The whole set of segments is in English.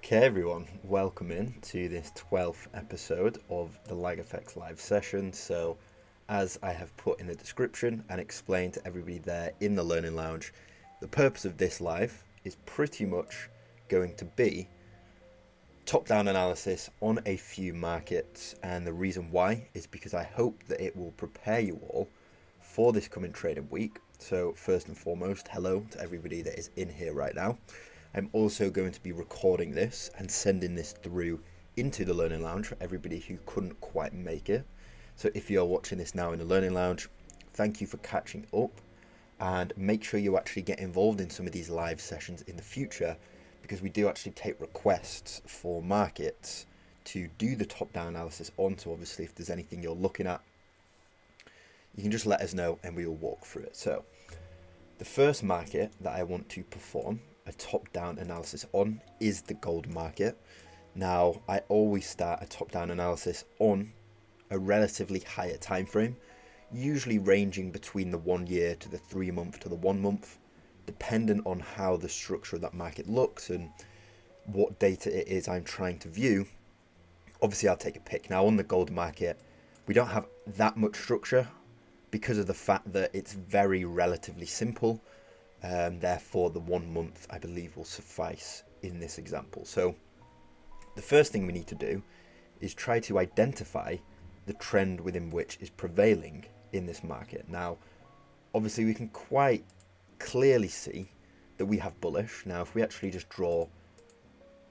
Okay everyone, welcome in to this 12th episode of the LAGFX live session. So as I have put in the description and explained to everybody there in the Learning Lounge, the purpose of this live is pretty much going to be top-down analysis on a few markets, and the reason why is because I hope that it will prepare you all for this coming trading week. So first and foremost, hello to everybody that is in here right now. I'm also going to be recording this and sending this through into the Learning Lounge for everybody who couldn't quite make it. So if you're watching this now in the Learning Lounge, thank you for catching up, and make sure you actually get involved in some of these live sessions in the future, because we do actually take requests for markets to do the top-down analysis on. So obviously if there's anything you're looking at, you can just let us know and we will walk through it. So the first market that I want to perform a top-down analysis on is the gold market. Now, I always start a top-down analysis on a relatively higher time frame, usually ranging between the 1 year to the 3 month to the 1 month, dependent on how the structure of that market looks and what data it is I'm trying to view. Obviously, I'll take a pick. Now, on the gold market, we don't have that much structure because of the fact that it's very relatively simple. Therefore, the 1 month, I believe, will suffice in this example. So the first thing we need to do is try to identify the trend within which is prevailing in this market. Now, obviously, we can quite clearly see that we have bullish. Now, if we actually just draw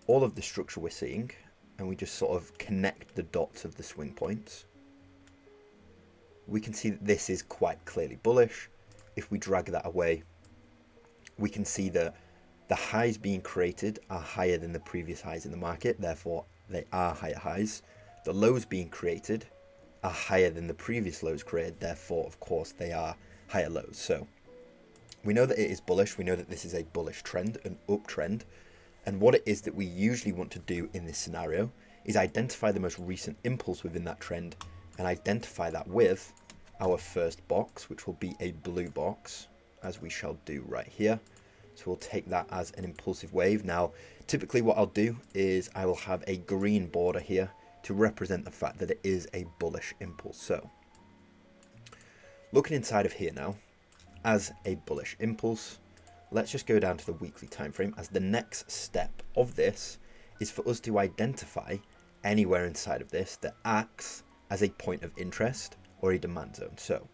all of the structure we're seeing and we just sort of connect the dots of the swing points, we can see that this is quite clearly bullish. If we drag that away, we can see that the highs being created are higher than the previous highs in the market, therefore they are higher highs. The lows being created are higher than the previous lows created, therefore of course they are higher lows. So we know that it is bullish, we know that this is a bullish trend, an uptrend, and what it is that we usually want to do in this scenario is identify the most recent impulse within that trend and identify that with our first box, which will be a blue box, as we shall do right here. So we'll take that as an impulsive wave. Now, typically what I'll do is I will have a green border here to represent the fact that it is a bullish impulse. So looking inside of here now, as a bullish impulse, let's just go down to the weekly time frame, as the next step of this is for us to identify anywhere inside of this that acts as a point of interest or a demand zone. So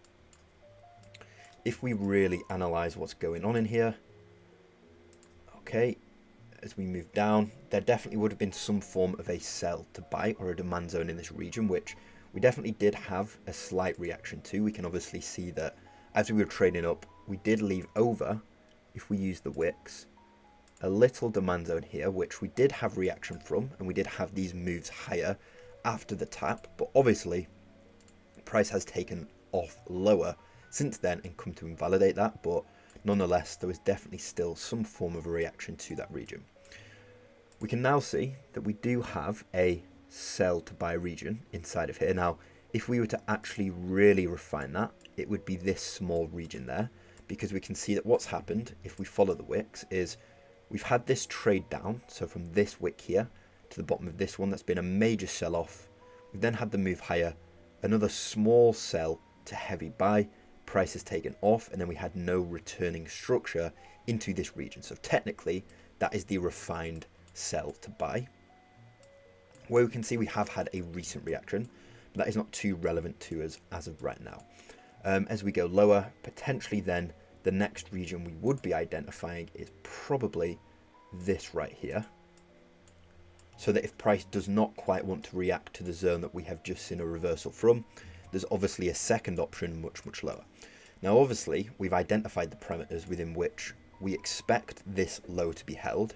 if we really analyze what's going on in here, okay, as we move down, there definitely would have been some form of a sell to buy or a demand zone in this region, which we definitely did have a slight reaction to. We can obviously see that as we were trading up, we did leave over, if we use the wicks, a little demand zone here, which we did have reaction from, and we did have these moves higher after the tap, but obviously price has taken off lower since then and come to invalidate that, but nonetheless there was definitely still some form of a reaction to that region. We can now see that we do have a sell to buy region inside of here. Now, if we were to actually really refine that, it would be this small region there, because we can see that what's happened, if we follow the wicks, is we've had this trade down. So from this wick here to the bottom of this one, that's been a major sell off. We've then had the move higher, another small sell to heavy buy, price has taken off, and then we had no returning structure into this region. So technically that is the refined sell to buy, where we can see we have had a recent reaction, but that is not too relevant to us as of right now. As we go lower, potentially then the next region we would be identifying is probably this right here, so that if price does not quite want to react to the zone that we have just seen a reversal from, there's obviously a second option much lower. Now obviously we've identified the parameters within which we expect this low to be held,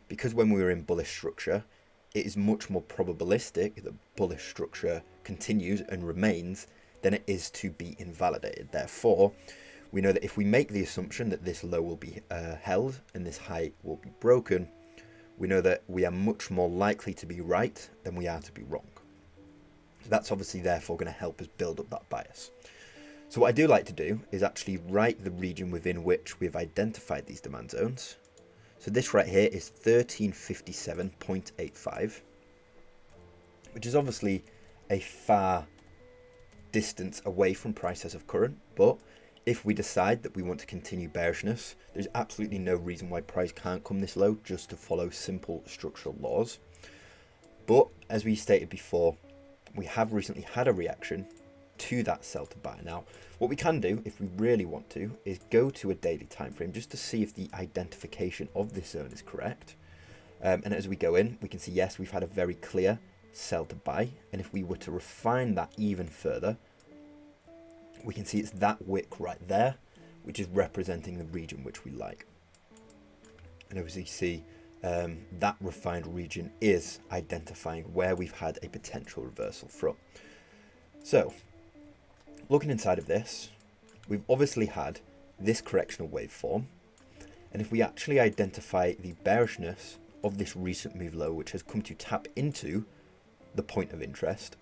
because when we were in bullish structure, it is much more probabilistic that bullish structure continues and remains than it is to be invalidated. Therefore, we know that if we make the assumption that this low will be held and this high will be broken, we know that we are much more likely to be right than we are to be wrong. So that's obviously therefore going to help us build up that bias. So what I do like to do is actually write the region within which we've identified these demand zones. So this right here is 1357.85, which is obviously a far distance away from price as of current, but if we decide that we want to continue bearishness, there's absolutely no reason why price can't come this low just to follow simple structural laws. But as we stated before, we have recently had a reaction to that sell to buy. Now, what we can do if we really want to is go to a daily time frame just to see if the identification of this zone is correct. And as we go in, we can see, yes, we've had a very clear sell to buy. And if we were to refine that even further, we can see it's that wick right there, which is representing the region which we like. And as you see, that refined region is identifying where we've had a potential reversal from. So, looking inside of this, we've obviously had this correctional waveform. And if we actually identify the bearishness of this recent move low, which has come to tap into the point of interest,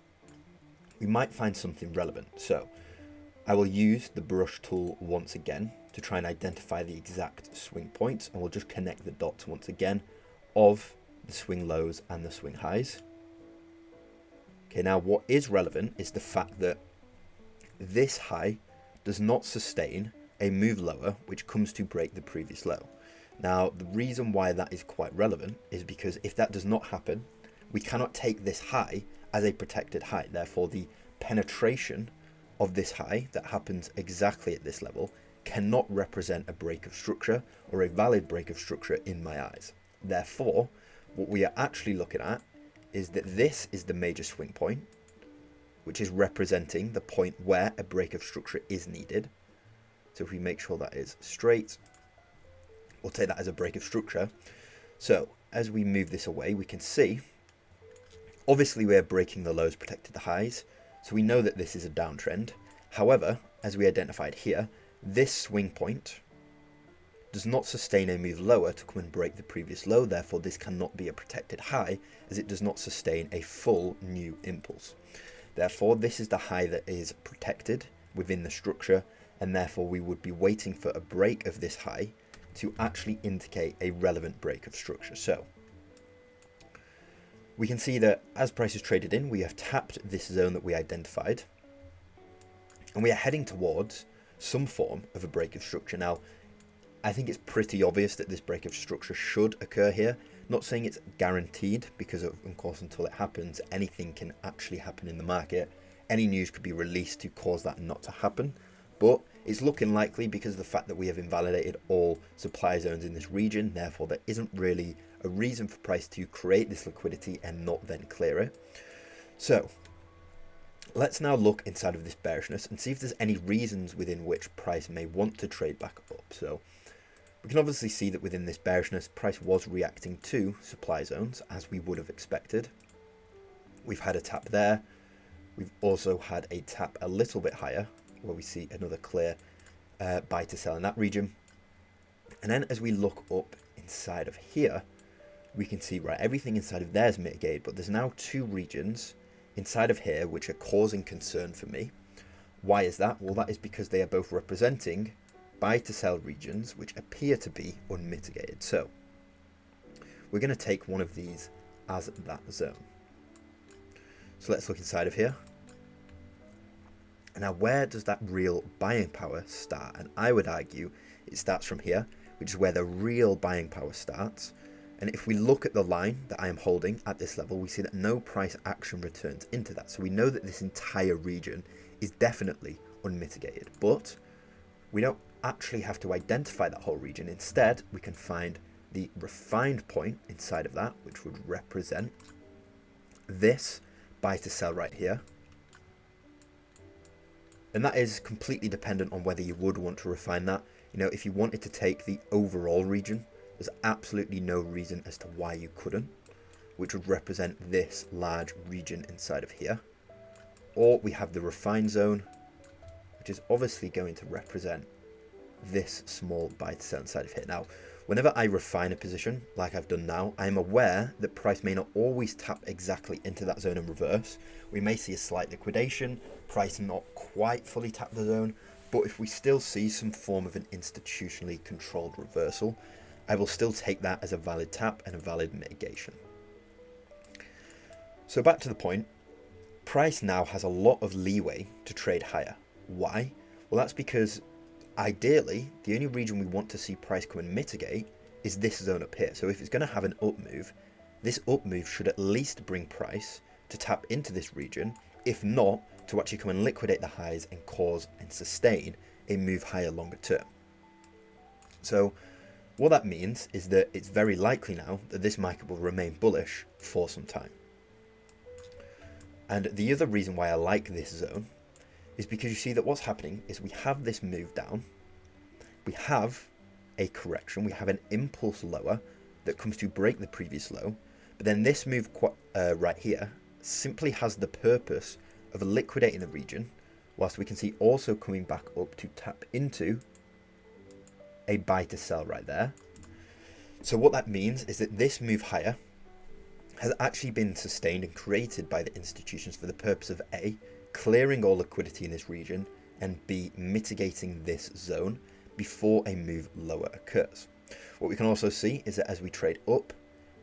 we might find something relevant. So I will use the brush tool once again to try and identify the exact swing points, and we'll just connect the dots once again of the swing lows and the swing highs. Okay, now what is relevant is the fact that this high does not sustain a move lower which comes to break the previous low. Now, the reason why that is quite relevant is because if that does not happen, we cannot take this high as a protected high. Therefore, the penetration of this high that happens exactly at this level cannot represent a break of structure or a valid break of structure in my eyes. Therefore, what we are actually looking at is that this is the major swing point, which is representing the point where a break of structure is needed. So if we make sure that is straight, we'll take that as a break of structure. So as we move this away, we can see, obviously we're breaking the lows, protected the highs. So we know that this is a downtrend. However, as we identified here, this swing point does not sustain a move lower to come and break the previous low. Therefore, this cannot be a protected high as it does not sustain a full new impulse. Therefore, this is the high that is protected within the structure, and therefore we would be waiting for a break of this high to actually indicate a relevant break of structure. So we can see that as price is traded in, we have tapped this zone that we identified, and we are heading towards some form of a break of structure. Now, I think it's pretty obvious that this break of structure should occur here. Not saying it's guaranteed, because of course, until it happens, anything can actually happen in the market. Any news could be released to cause that not to happen. But it's looking likely because of the fact that we have invalidated all supply zones in this region. Therefore, there isn't really a reason for price to create this liquidity and not then clear it. So let's now look inside of this bearishness and see if there's any reasons within which price may want to trade back up. So we can obviously see that within this bearishness, price was reacting to supply zones as we would have expected. We've had a tap there. We've also had a tap a little bit higher where we see another clear buy to sell in that region. And then as we look up inside of here, we can see, right, everything inside of there is mitigated, but there's now two regions inside of here which are causing concern for me. Why is that? Well, that is because they are both representing buy to sell regions which appear to be unmitigated. So we're going to take one of these as that zone. So let's look inside of here. Now, where does that real buying power start? And I would argue it starts from here, which is where the real buying power starts. And if we look at the line that I am holding at this level, we see that no price action returns into that. So we know that this entire region is definitely unmitigated, but we don't actually have to identify that whole region. Instead, we can find the refined point inside of that, which would represent this buy to sell right here. And that is completely dependent on whether you would want to refine that. You know, if you wanted to take the overall region, there's absolutely no reason as to why you couldn't, which would represent this large region inside of here. Or we have the refined zone, which is obviously going to represent this small buy to sell inside of here. Now, whenever I refine a position like I've done now, I'm aware that price may not always tap exactly into that zone in reverse. We may see a slight liquidation, price not quite fully tap the zone, but if we still see some form of an institutionally controlled reversal, I will still take that as a valid tap and a valid mitigation. So back to the point, price now has a lot of leeway to trade higher. Why? Well, that's because ideally, the only region we want to see price come and mitigate is this zone up here. So if it's going to have an up move, this up move should at least bring price to tap into this region, if not to actually come and liquidate the highs and cause and sustain a move higher longer term. So what that means is that it's very likely now that this market will remain bullish for some time. And the other reason why I like this zone is because you see that what's happening is we have this move down, we have a correction, we have an impulse lower that comes to break the previous low, but then this move right here simply has the purpose of liquidating the region, whilst we can see also coming back up to tap into a buy to sell right there. So what that means is that this move higher has actually been sustained and created by the institutions for the purpose of A, clearing all liquidity in this region, and B, mitigating this zone before a move lower occurs. What we can also see is that as we trade up,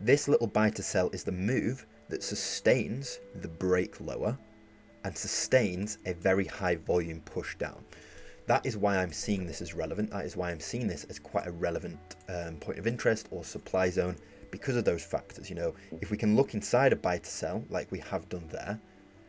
this little buy to sell is the move that sustains the break lower and sustains a very high volume push down. That is why I'm seeing this as relevant. That is why I'm seeing this as quite a relevant point of interest or supply zone, because of those factors. You know, if we can look inside a buy to sell like we have done there,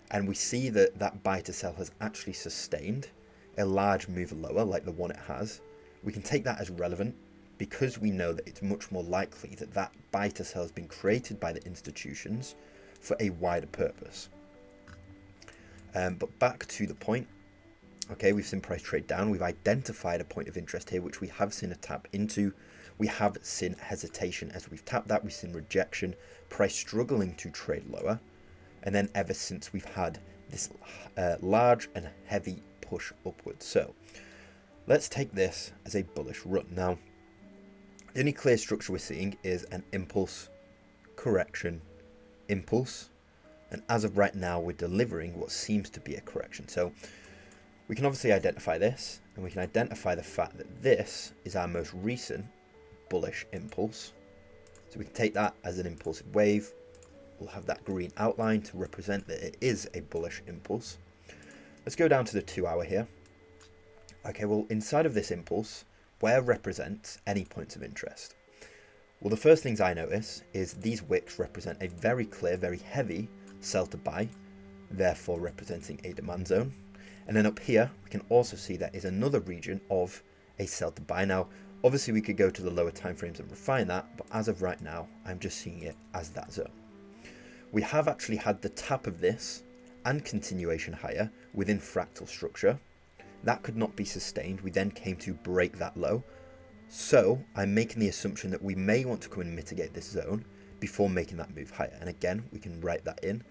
and we see that that buy to sell has actually sustained a large move lower like the one it has, we can take that as relevant because we know that it's much more likely that that buy to sell has been created by the institutions for a wider purpose. But back to the point, okay, we've seen price trade down, we've identified a point of interest here, which we have seen a tap into, we have seen hesitation as we've tapped that, we've seen rejection, price struggling to trade lower, and then ever since we've had this large and heavy push upwards. So let's take this as a bullish run. Now, the only clear structure we're seeing is an impulse, correction, impulse, and as of right now, we're delivering what seems to be a correction. So we can obviously identify this, and we can identify the fact that this is our most recent bullish impulse. So we can take that as an impulsive wave. We'll have that green outline to represent that it is a bullish impulse. Let's go down to the 2 hour here. Okay, well, inside of this impulse, where represents any points of interest? Well, the first things I notice is these wicks represent a very clear, very heavy sell to buy, therefore representing a demand zone. And then up here, we can also see that is another region of a sell to buy. Now, obviously we could go to the lower time frames and refine that, but as of right now, I'm just seeing it as that zone. We have actually had the tap of this and continuation higher within fractal structure. That could not be sustained. We then came to break that low. So I'm making the assumption that we may want to come and mitigate this zone before making that move higher. And again, we can write that in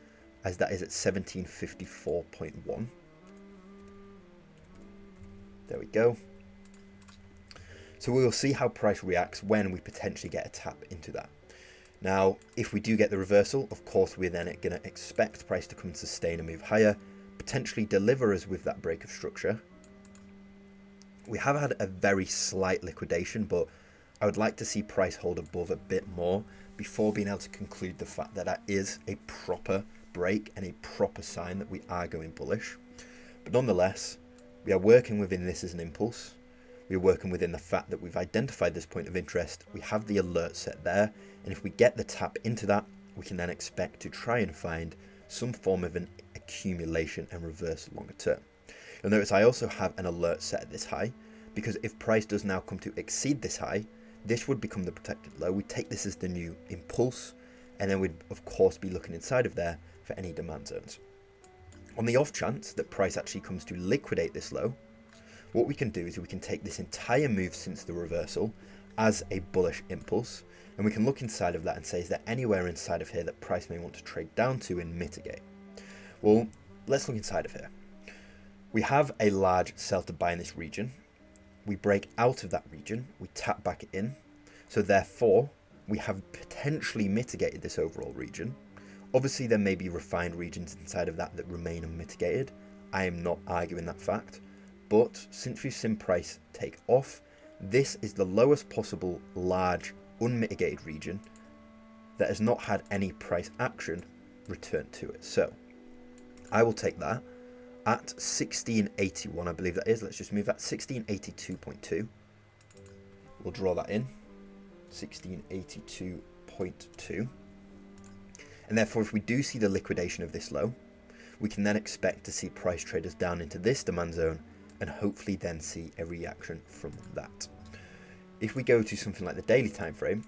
as that is at 1754.1. There we go. So we will see how price reacts when we potentially get a tap into that. Now, if we do get the reversal, of course, we're then going to expect price to come and sustain a move higher, potentially deliver us with that break of structure. We have had a very slight liquidation, but I would like to see price hold above a bit more before being able to conclude the fact that that is a proper break and a proper sign that we are going bullish. But nonetheless, we are working within this as an impulse. We're working within the fact that we've identified this point of interest. We have the alert set there. And if we get the tap into that, we can then expect to try and find some form of an accumulation and reverse longer term. You'll notice I also have an alert set at this high, because if price does now come to exceed this high, this would become the protected low. We take this as the new impulse, and then we'd of course be looking inside of there for any demand zones. On the off chance that price actually comes to liquidate this low, what we can do is we can take this entire move since the reversal as a bullish impulse, and we can look inside of that and say, is there anywhere inside of here that price may want to trade down to and mitigate? Well, let's look inside of here. We have a large sell to buy in this region. We break out of that region, we tap back in. So therefore, we have potentially mitigated this overall region. Obviously, there may be refined regions inside of that that remain unmitigated. I am not arguing that fact. But since we've seen price take off This is the lowest possible large unmitigated region that has not had any price action returned to it. So I will take that at 1681, I believe that is. Let's just move that 1682.2. We'll draw that in 1682.2. And therefore, if we do see the liquidation of this low, we can then expect to see price traders down into this demand zone and hopefully then see a reaction from that. If we go to something like the daily time frame,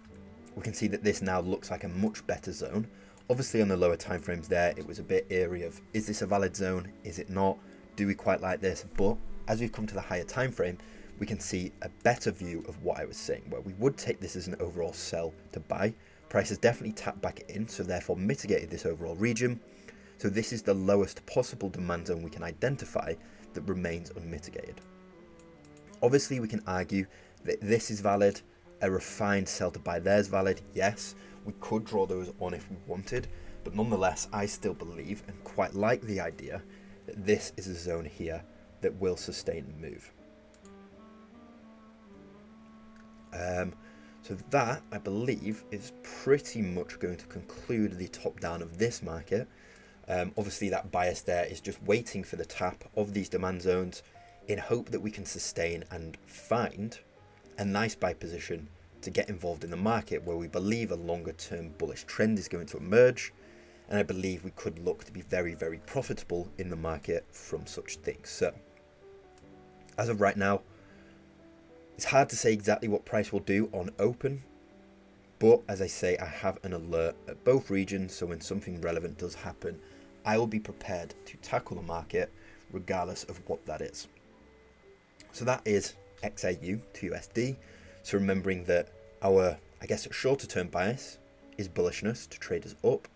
we can see that this now looks like a much better zone. Obviously on the lower time frames there, it was a bit eerie of, is this a valid zone? Is it not? Do we quite like this? But as we've come to the higher time frame, we can see a better view of what I was saying, where we would take this as an overall sell to buy. Price has definitely tapped back in, so therefore mitigated this overall region. So this is the lowest possible demand zone we can identify that remains unmitigated. Obviously we can argue that this is valid, a refined sell to buy there is valid. Yes, we could draw those on if we wanted, but nonetheless I still believe and quite like the idea that this is a zone here that will sustain the move. So that, I believe, is pretty much going to conclude the top down of this market. Obviously that bias there is just waiting for the tap of these demand zones in hope that we can sustain and find a nice buy position to get involved in the market where we believe a longer term bullish trend is going to emerge. And I believe we could look to be very, very profitable in the market from such things. So as of right now, it's hard to say exactly what price will do on open, but as I say, I have an alert at both regions, so when something relevant does happen, I will be prepared to tackle the market regardless of what that is. So that is XAU to USD. So remembering that our, I guess, shorter term bias is bullishness to traders up.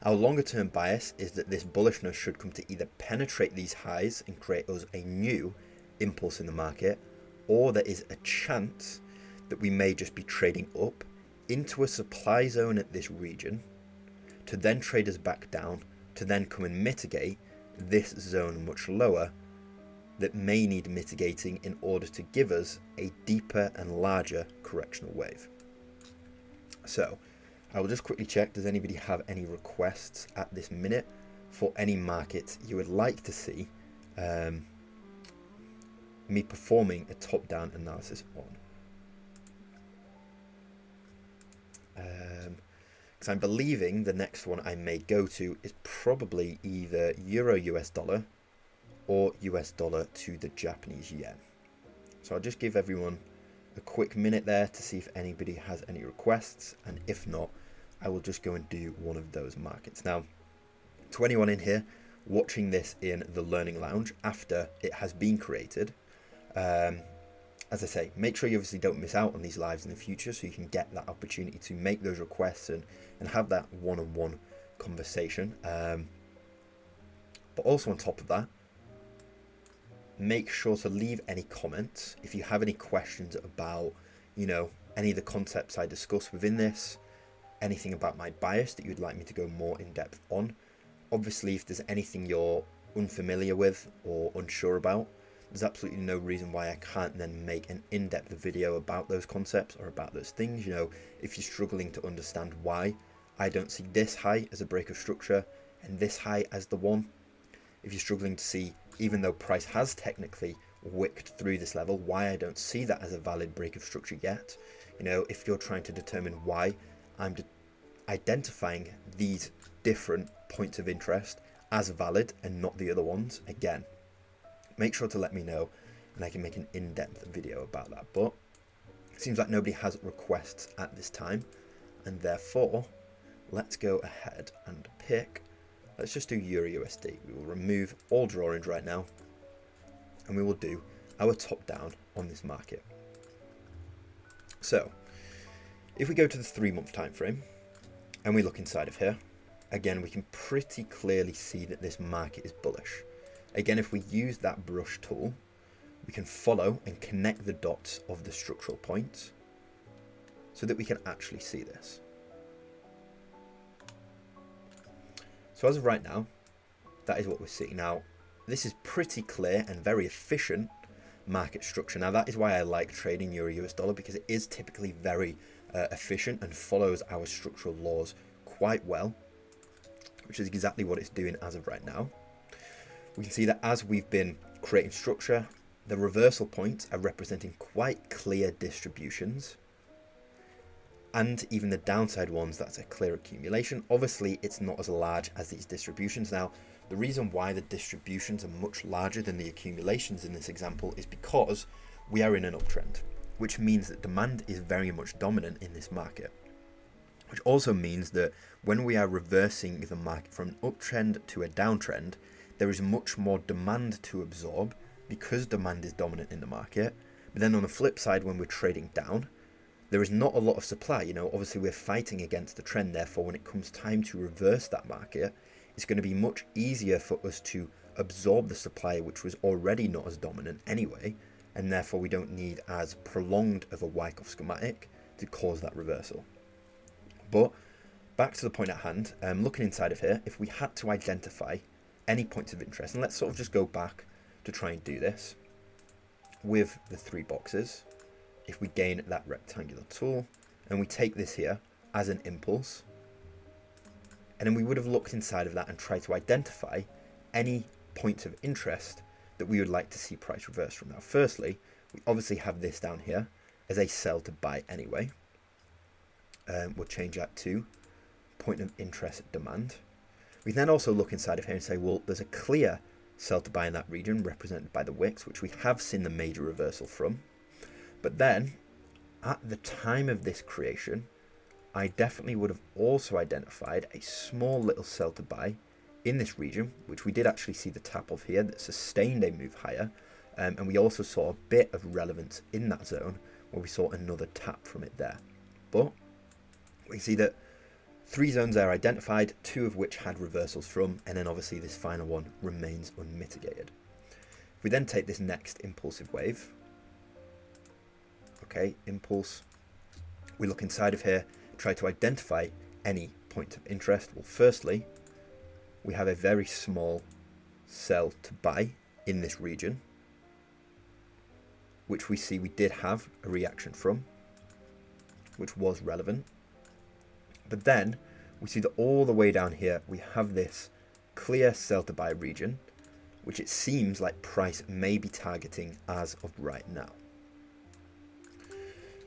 Our longer term bias is that this bullishness should come to either penetrate these highs and create us a new impulse in the market, or there is a chance that we may just be trading up into a supply zone at this region to then trade us back down to then come and mitigate this zone much lower that may need mitigating in order to give us a deeper and larger correctional wave. So I will just quickly check, does anybody have any requests at this minute for any markets you would like to see me performing a top-down analysis on? Because I'm believing the next one I may go to is probably either Euro US dollar or US dollar to the Japanese yen. So I'll just give everyone a quick minute there to see if anybody has any requests, and if not, I will just go and do one of those markets. Now, to anyone in here watching this in the Learning Lounge after it has been created, as I say, make sure you obviously don't miss out on these lives in the future so you can get that opportunity to make those requests and have that one-on-one conversation. But also on top of that, make sure to leave any comments if you have any questions about, you know, any of the concepts I discuss within this, anything about my bias that you'd like me to go more in depth on. Obviously, if there's anything you're unfamiliar with or unsure about, there's absolutely no reason why I can't then make an in-depth video about those concepts or about those things. You know, if you're struggling to understand why I don't see this high as a break of structure and this high as the one, if you're struggling to see, even though price has technically wicked through this level, why I don't see that as a valid break of structure yet. You know, if you're trying to determine why I'm identifying these different points of interest as valid and not the other ones, again, make sure to let me know and I can make an in-depth video about that. But it seems like nobody has requests at this time, and therefore let's go ahead and pick, let's just do Euro USD. We will remove all drawings right now and we will do our top down on this market. So if we go to the 3-month time frame and we look inside of here, again, we can pretty clearly see that this market is bullish. Again, if we use that brush tool, we can follow and connect the dots of the structural points so that we can actually see this. So as of right now, that is what we're seeing. Now, this is pretty clear and very efficient market structure. Now that is why I like trading Euro US dollar, because it is typically very efficient and follows our structural laws quite well, which is exactly what it's doing as of right now. We can see that as we've been creating structure, the reversal points are representing quite clear distributions, and even the downside ones, that's a clear accumulation. Obviously it's not as large as these distributions. Now the reason why the distributions are much larger than the accumulations in this example is because we are in an uptrend, which means that demand is very much dominant in this market, which also means that when we are reversing the market from an uptrend to a downtrend, there is much more demand to absorb because demand is dominant in the market. But then on the flip side, when we're trading down, there is not a lot of supply. You know, obviously we're fighting against the trend. Therefore, when it comes time to reverse that market, it's going to be much easier for us to absorb the supply, which was already not as dominant anyway. And therefore, we don't need as prolonged of a Wyckoff schematic to cause that reversal. But back to the point at hand, looking inside of here, if we had to identify any points of interest, and let's sort of just go back to try and do this with the 3 boxes. If we gain that rectangular tool and we take this here as an impulse, and then we would have looked inside of that and tried to identify any points of interest that we would like to see price reverse from. Now, firstly, we obviously have this down here as a sell to buy anyway. We'll change that to point of interest demand. We then also look inside of here and say, well, there's a clear sell to buy in that region represented by the wicks, which we have seen the major reversal from. But then at the time of this creation, I definitely would have also identified a small little sell to buy in this region, which we did actually see the tap of here that sustained a move higher. And we also saw a bit of relevance in that zone where we saw another tap from it there. But we see that 3 zones are identified, 2 of which had reversals from, and then obviously this final one remains unmitigated. If we then take this next impulsive wave, okay, impulse, we look inside of here, try to identify any point of interest. Well, firstly, we have a very small sell to buy in this region, which we see we did have a reaction from, which was relevant. But then we see that all the way down here, we have this clear sell to buy region, which it seems like price may be targeting as of right now.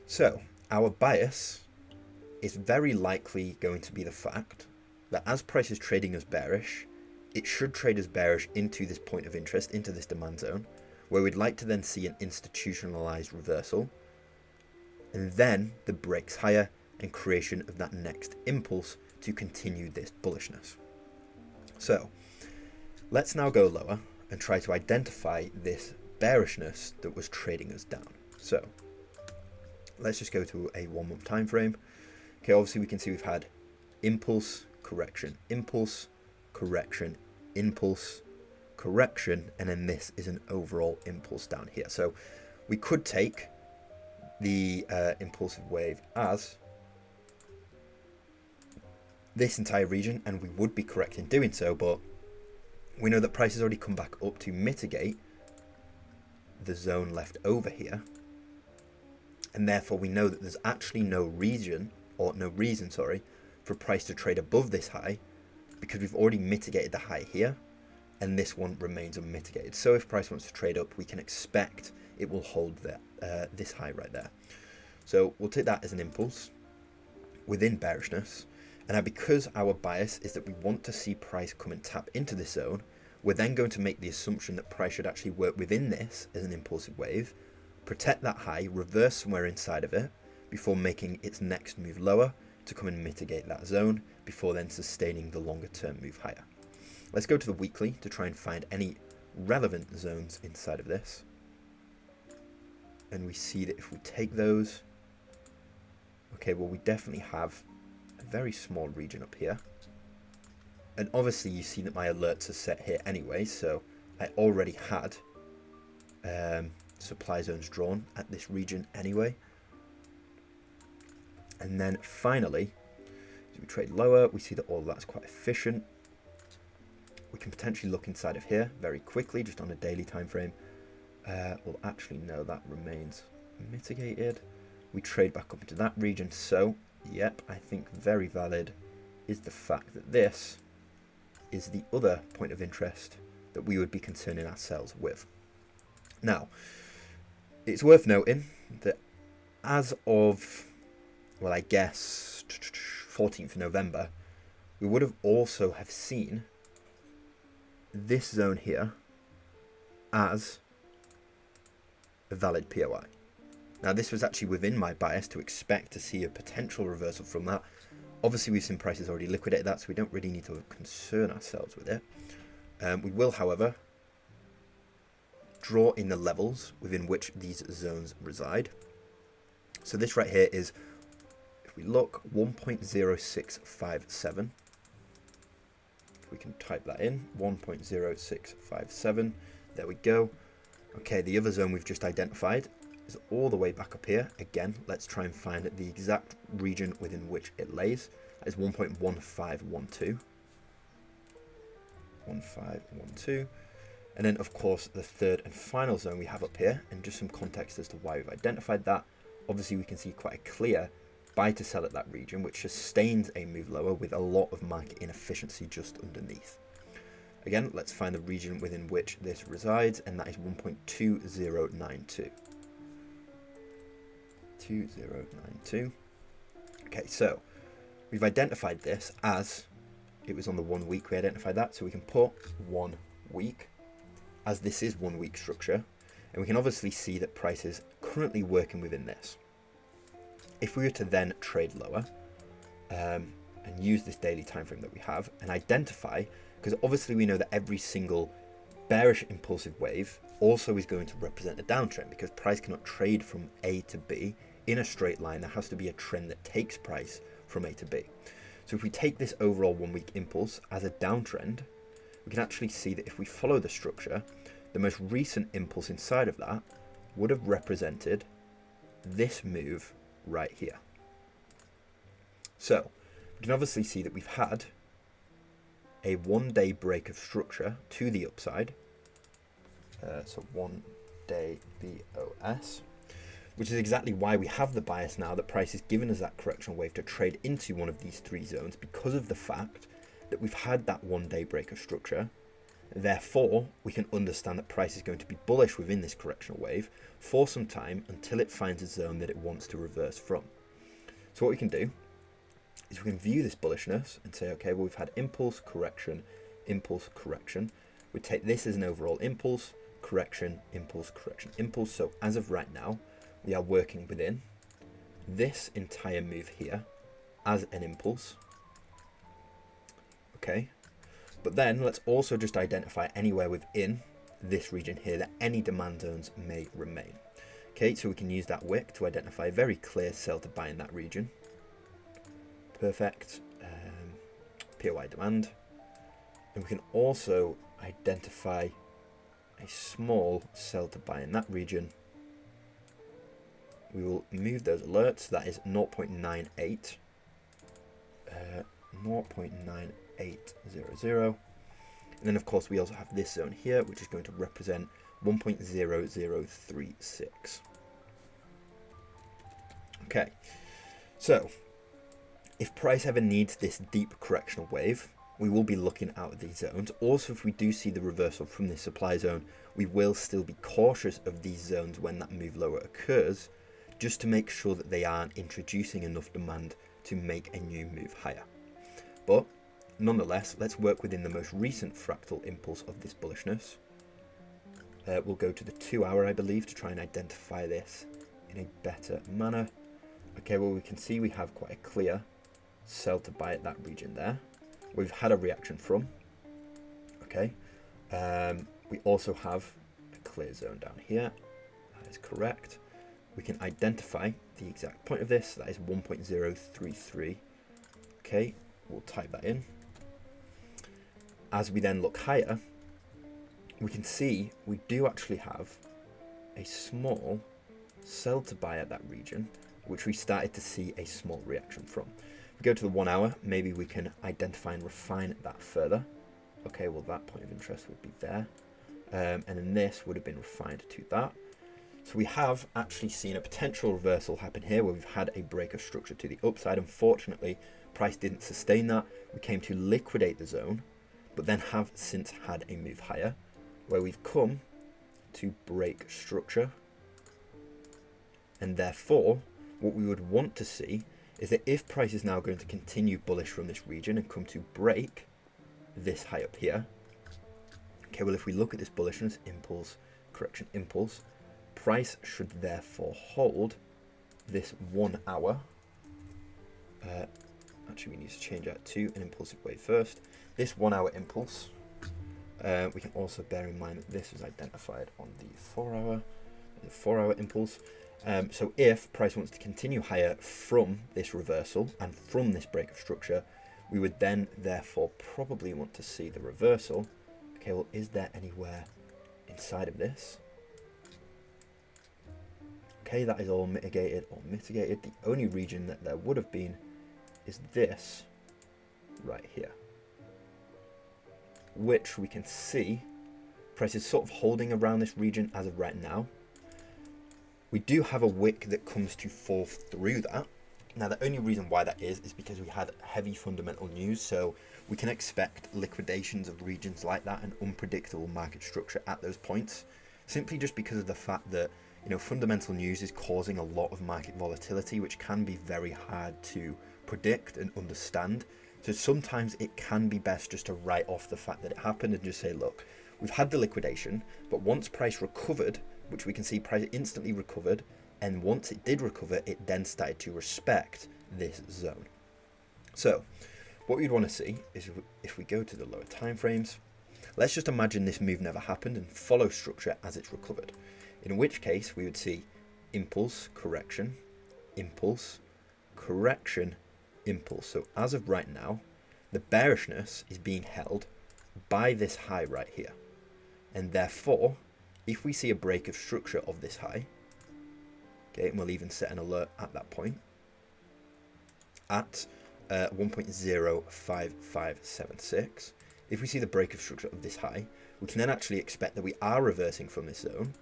So our bias is very likely going to be the fact that as price is trading as bearish, it should trade as bearish into this point of interest, into this demand zone, where we'd like to then see an institutionalized reversal, and then the breaks higher and creation of that next impulse to continue this bullishness. So let's now go lower and try to identify this bearishness that was trading us down. So let's just go to a 1 month time frame. Okay, obviously we can see we've had impulse, correction, impulse, correction, impulse, correction, and then this is an overall impulse down here. So we could take the impulsive wave as this entire region, and we would be correct in doing so, but we know that price has already come back up to mitigate the zone left over here, and therefore we know that there's actually no reason for price to trade above this high, because we've already mitigated the high here and this one remains unmitigated. So if price wants to trade up, we can expect it will hold that this high right there. So we'll take that as an impulse within bearishness. And now, because our bias is that we want to see price come and tap into this zone, we're then going to make the assumption that price should actually work within this as an impulsive wave, protect that high, reverse somewhere inside of it before making its next move lower to come and mitigate that zone before then sustaining the longer term move higher. Let's go to the weekly to try and find any relevant zones inside of this. And we see that if we take those, okay, well, we definitely have a very small region up here. And obviously you see that my alerts are set here anyway, so I already had supply zones drawn at this region anyway. And then finally, as we trade lower, we see that all of that's quite efficient. We can potentially look inside of here very quickly, just on a daily time frame. Well, actually, no, that remains mitigated. We trade back up into that region. So, yep, I think very valid is the fact that this is the other point of interest that we would be concerning ourselves with. Now, it's worth noting that as of, well, I guess 14th of November, we would have also have seen this zone here as a valid POI. Now, this was actually within my bias to expect to see a potential reversal from that. Obviously, we've seen prices already liquidate that, so we don't really need to concern ourselves with it. We will, however, draw in the levels within which these zones reside. So this right here is, if we look, 1.0657. We can type that in, 1.0657. There we go. Okay, the other zone we've just identified is all the way back up here. Again, let's try and find the exact region within which it lays. That is 1.1512. 1512. And then, of course, the third and final zone we have up here, and just some context as to why we've identified that. Obviously, we can see quite a clear buy to sell at that region, which sustains a move lower with a lot of market inefficiency just underneath. Again, let's find the region within which this resides, and that is 1.2092. 2092. Okay, so we've identified this as it was on the 1 week. We identified that, so we can put 1 week, as this is 1 week structure, and we can obviously see that price is currently working within this. If we were to then trade lower and use this daily time frame that we have and identify, because obviously we know that every single bearish impulsive wave also is going to represent a downtrend, because price cannot trade from A to B in a straight line. There has to be a trend that takes price from A to B. So if we take this overall 1 week impulse as a downtrend, we can actually see that if we follow the structure, the most recent impulse inside of that would have represented this move right here. So we can obviously see that we've had a 1 day break of structure to the upside. So 1 day BOS, which is exactly why we have the bias now that price is giving us that correctional wave to trade into one of these three zones, because of the fact that we've had that 1 day break of structure. Therefore, we can understand that price is going to be bullish within this correctional wave for some time until it finds a zone that it wants to reverse from. So what we can do is we can view this bullishness and say, okay, well, we've had impulse, correction, impulse, correction. We take this as an overall impulse, correction, impulse, correction, impulse. So as of right now, we are working within this entire move here as an impulse. Okay. But then let's also just identify anywhere within this region here that any demand zones may remain. Okay, so we can use that wick to identify a very clear sell to buy in that region. Perfect. POI demand. And we can also identify a small sell to buy in that region. We will move those alerts. That is 0.98. 0.9800. And then, of course, we also have this zone here, which is going to represent 1.0036. Okay, so if price ever needs this deep correctional wave, we will be looking out at these zones. Also, if we do see the reversal from this supply zone, we will still be cautious of these zones when that move lower occurs, just to make sure that they aren't introducing enough demand to make a new move higher. But nonetheless, let's work within the most recent fractal impulse of this bullishness. We'll go to the 2 hour, I believe, to try and identify this in a better manner. Okay, well, we can see we have quite a clear sell to buy at that region there. We've had a reaction from. Okay. We also have a clear zone down here. That is correct. We can identify the exact point of this. That is 1.033. Okay, we'll type that in. As we then look higher, we can see we do actually have a small sell to buy at that region, which we started to see a small reaction from. If we go to the 1 hour, maybe we can identify and refine that further. Okay, well, that point of interest would be there. and then this would have been refined to that. So we have actually seen a potential reversal happen here where we've had a break of structure to the upside. Unfortunately, price didn't sustain that. We came to liquidate the zone, but then have since had a move higher where we've come to break structure. And therefore, what we would want to see is that if price is now going to continue bullish from this region and come to break this high up here, okay, well, if we look at this bullishness, impulse, correction, impulse, price should therefore hold this 1 hour. Actually, we need to change that to an impulsive wave first. This 1 hour impulse, we can also bear in mind that this was identified on the 4 hour impulse. So if price wants to continue higher from this reversal and from this break of structure, we would then therefore probably want to see the reversal. Okay, well, is there anywhere inside of this? Okay, that is all mitigated or mitigated. The only region that there would have been is this right here, which we can see price is sort of holding around this region as of right now. We do have a wick that comes to fall through that. Now, the only reason why that is because we had heavy fundamental news, so we can expect liquidations of regions like that and unpredictable market structure at those points, simply just because of the fact that, you know, fundamental news is causing a lot of market volatility, which can be very hard to predict and understand. So sometimes it can be best just to write off the fact that it happened and just say, look, we've had the liquidation, but once price recovered, which we can see price instantly recovered, and once it did recover, it then started to respect this zone. So what we'd want to see is if we go to the lower time frames, let's just imagine this move never happened and follow structure as it's recovered, in which case we would see impulse, correction, impulse, correction, impulse. So as of right now, the bearishness is being held by this high right here, and therefore if we see a break of structure of this high, okay, and we'll even set an alert at that point at 1.05576. If we see the break of structure of this high, we can then actually expect that we are reversing from this zone,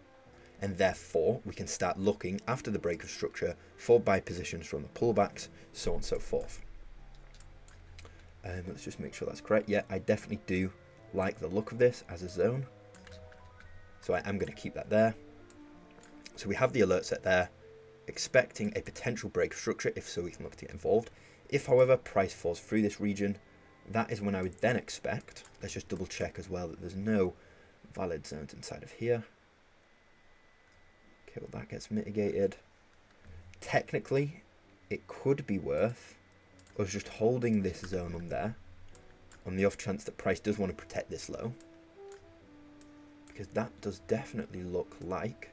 and therefore we can start looking after the break of structure for buy positions from the pullbacks, so on and so forth. Let's just make sure that's correct. Yeah, I definitely do like the look of this as a zone, so I am going to keep that there. So we have the alert set there, expecting a potential break of structure. If so, we can look to get involved. If, however, price falls through this region, that is when I would then expect, let's just double check as well that there's no valid zones inside of here. Okay, well, that gets mitigated. Technically, it could be worth us just holding this zone on there on the off chance that price does want to protect this low, because that does definitely look like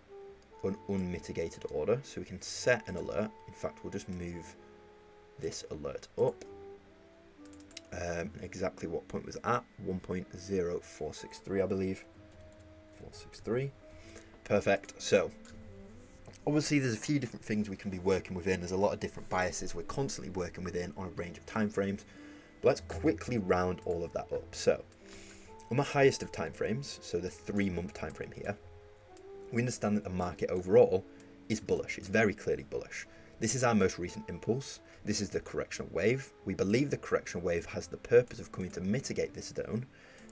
an unmitigated order. So we can set an alert. In fact, we'll just move this alert up. Exactly what point was at 1.0463, I believe. 463. Perfect. So obviously there's a few different things we can be working within. There's a lot of different biases we're constantly working within on a range of time frames. But let's quickly round all of that up. So on the highest of time frames, so the 3-month time frame here, we understand that the market overall is bullish. It's very clearly bullish. This is our most recent impulse. This is the correctional wave. We believe the correctional wave has the purpose of coming to mitigate this zone.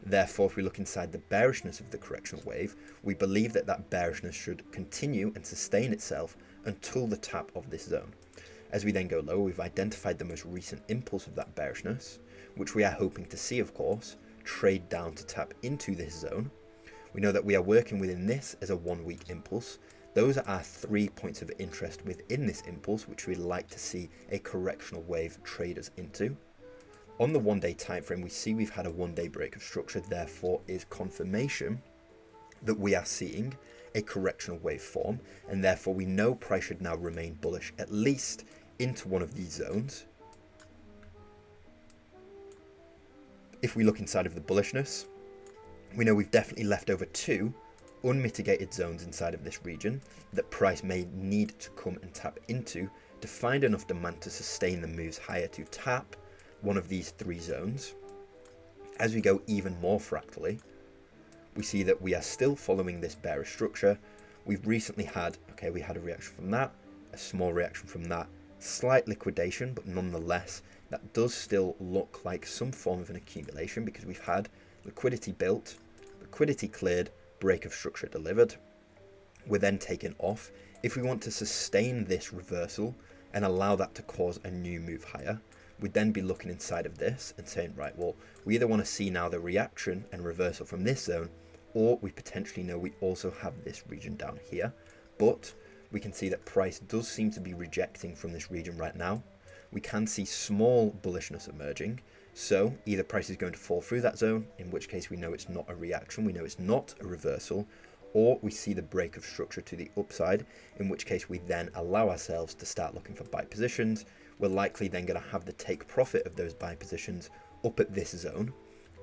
Therefore, if we look inside the bearishness of the correctional wave, we believe that that bearishness should continue and sustain itself until the tap of this zone. As we then go lower, we've identified the most recent impulse of that bearishness, which we are hoping to see, of course, trade down to tap into this zone. We know that we are working within this as a 1-week impulse. Those are our 3 points of interest within this impulse, which we'd like to see a correctional wave trade us into. On the 1-day time frame, we see we've had a 1-day break of structure, therefore is confirmation that we are seeing a correctional wave form, and therefore we know price should now remain bullish at least into one of these zones. If we look inside of the bullishness, we know we've definitely left over 2 unmitigated zones inside of this region that price may need to come and tap into to find enough demand to sustain the moves higher to tap one of these 3 zones. As we go even more fractally, we see that we are still following this bearish structure. We've recently had, okay, we had a reaction from that, a small reaction from that, slight liquidation, but nonetheless, that does still look like some form of an accumulation because we've had liquidity built, liquidity cleared, break of structure delivered. We're then taken off. If we want to sustain this reversal and allow that to cause a new move higher, we'd then be looking inside of this and saying, right, well, we either want to see now the reaction and reversal from this zone, or we potentially know we also have this region down here. But we can see that price does seem to be rejecting from this region right now. We can see small bullishness emerging. So either price is going to fall through that zone, in which case we know it's not a reaction, we know it's not a reversal, or we see the break of structure to the upside, in which case we then allow ourselves to start looking for buy positions. We're likely then going to have the take profit of those buy positions up at this zone.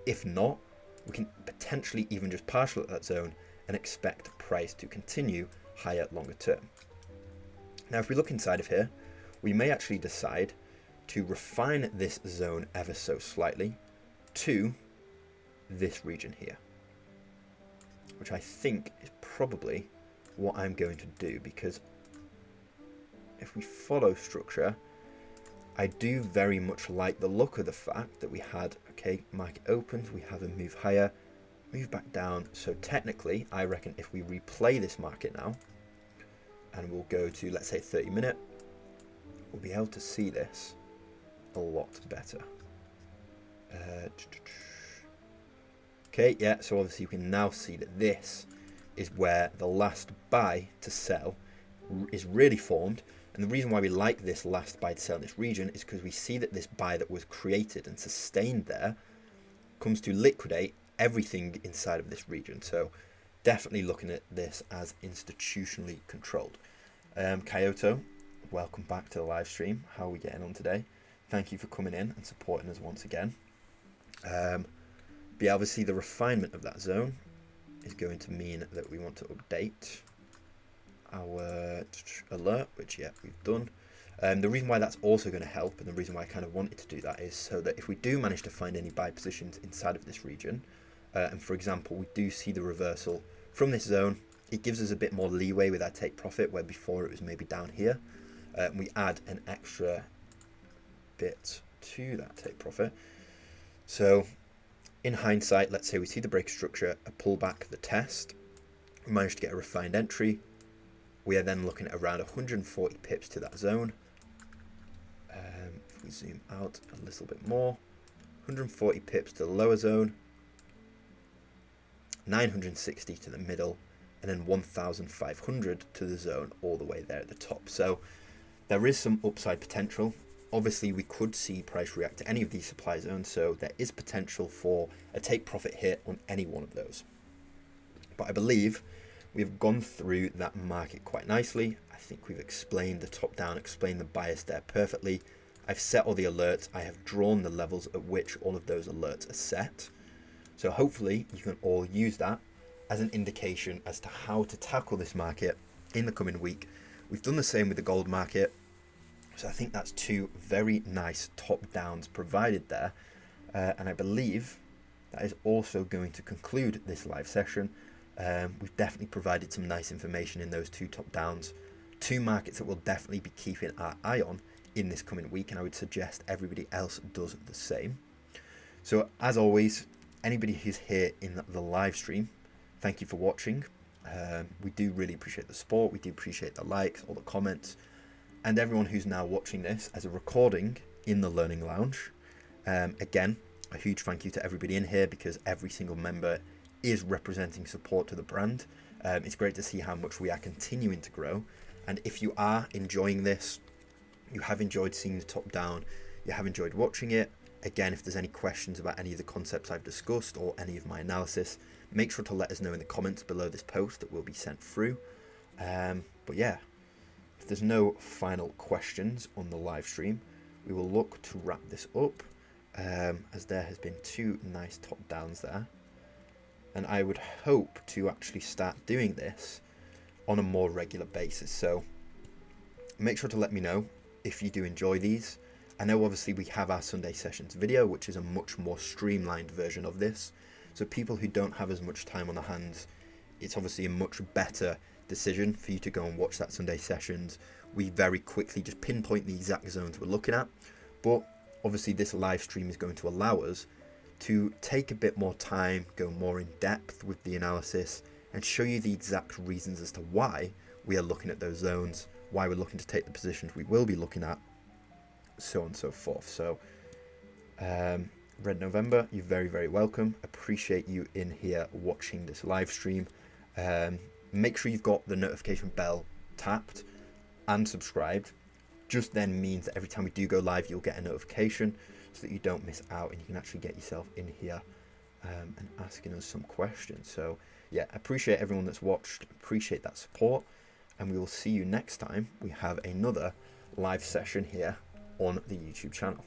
If not, we can potentially even just partial at that zone and expect price to continue higher longer term. Now, if we look inside of here, we may actually decide to refine this zone ever so slightly to this region here, which I think is probably what I'm going to do, because if we follow structure, I do very much like the look of the fact that we had, okay, market opens, we have a move higher, move back down. So technically, I reckon if we replay this market now, and we'll go to, let's say, 30-minute, we'll be able to see this a lot better. Okay, yeah, so obviously you can now see that this is where the last buy to sell is really formed. And the reason why we like this last buy to sell in this region is because we see that this buy that was created and sustained there comes to liquidate everything inside of this region. So definitely looking at this as institutionally controlled. Kyoto, welcome back to the live stream. How are we getting on today? Thank you for coming in and supporting us once again. But yeah, obviously the refinement of that zone is going to mean that we want to update our alert, which yeah, we've done. The reason why that's also going to help, and the reason why I kind of wanted to do that, is so that if we do manage to find any buy positions inside of this region, and for example, we do see the reversal from this zone, it gives us a bit more leeway with our take profit, where before it was maybe down here. We add an extra bit to that take profit. So in hindsight, let's say we see the break structure, a pullback, the test, we managed to get a refined entry. We are then looking at around 140 pips to that zone. If we zoom out a little bit more, 140 pips to the lower zone, 960 to the middle, and then 1,500 to the zone all the way there at the top. So there is some upside potential. Obviously, we could see price react to any of these supply zones, so there is potential for a take profit hit on any one of those. But I believe we've gone through that market quite nicely. I think we've explained the top down, explained the bias there perfectly. I've set all the alerts. I have drawn the levels at which all of those alerts are set. So hopefully you can all use that as an indication as to how to tackle this market in the coming week. We've done the same with the gold market. So I think that's two very nice top downs provided there. And I believe that is also going to conclude this live session. We've definitely provided some nice information in those two top downs, two markets that we'll definitely be keeping our eye on in this coming week, and I would suggest everybody else does the same. So as always, anybody who's here in the live stream, thank you for watching. We do really appreciate the support, we do appreciate the likes, all the comments, and everyone who's now watching this as a recording in the Learning Lounge. Again, a huge thank you to everybody in here, because every single member is representing support to the brand. It's great to see how much we are continuing to grow. And if you are enjoying this, you have enjoyed seeing the top down, you have enjoyed watching it, again, if there's any questions about any of the concepts I've discussed or any of my analysis, make sure to let us know in the comments below this post that will be sent through. But yeah, if there's no final questions on the live stream, we will look to wrap this up, as there has been two nice top downs there. And I would hope to actually start doing this on a more regular basis. So make sure to let me know if you do enjoy these. I know obviously we have our Sunday sessions video, which is a much more streamlined version of this. So people who don't have as much time on their hands, it's obviously a much better decision for you to go and watch that Sunday sessions. We very quickly just pinpoint the exact zones we're looking at, but obviously this live stream is going to allow us to take a bit more time, go more in depth with the analysis, and show you the exact reasons as to why we are looking at those zones, why we're looking to take the positions we will be looking at, so on and so forth. So Red November, you're very, very welcome. Appreciate you in here watching this live stream. Make sure you've got the notification bell tapped and subscribed. Just then means that every time we do go live, you'll get a notification so that you don't miss out and you can actually get yourself in here and asking us some questions. So yeah, appreciate everyone that's watched, appreciate that support, and we will see you next time we have another live session here on the YouTube channel.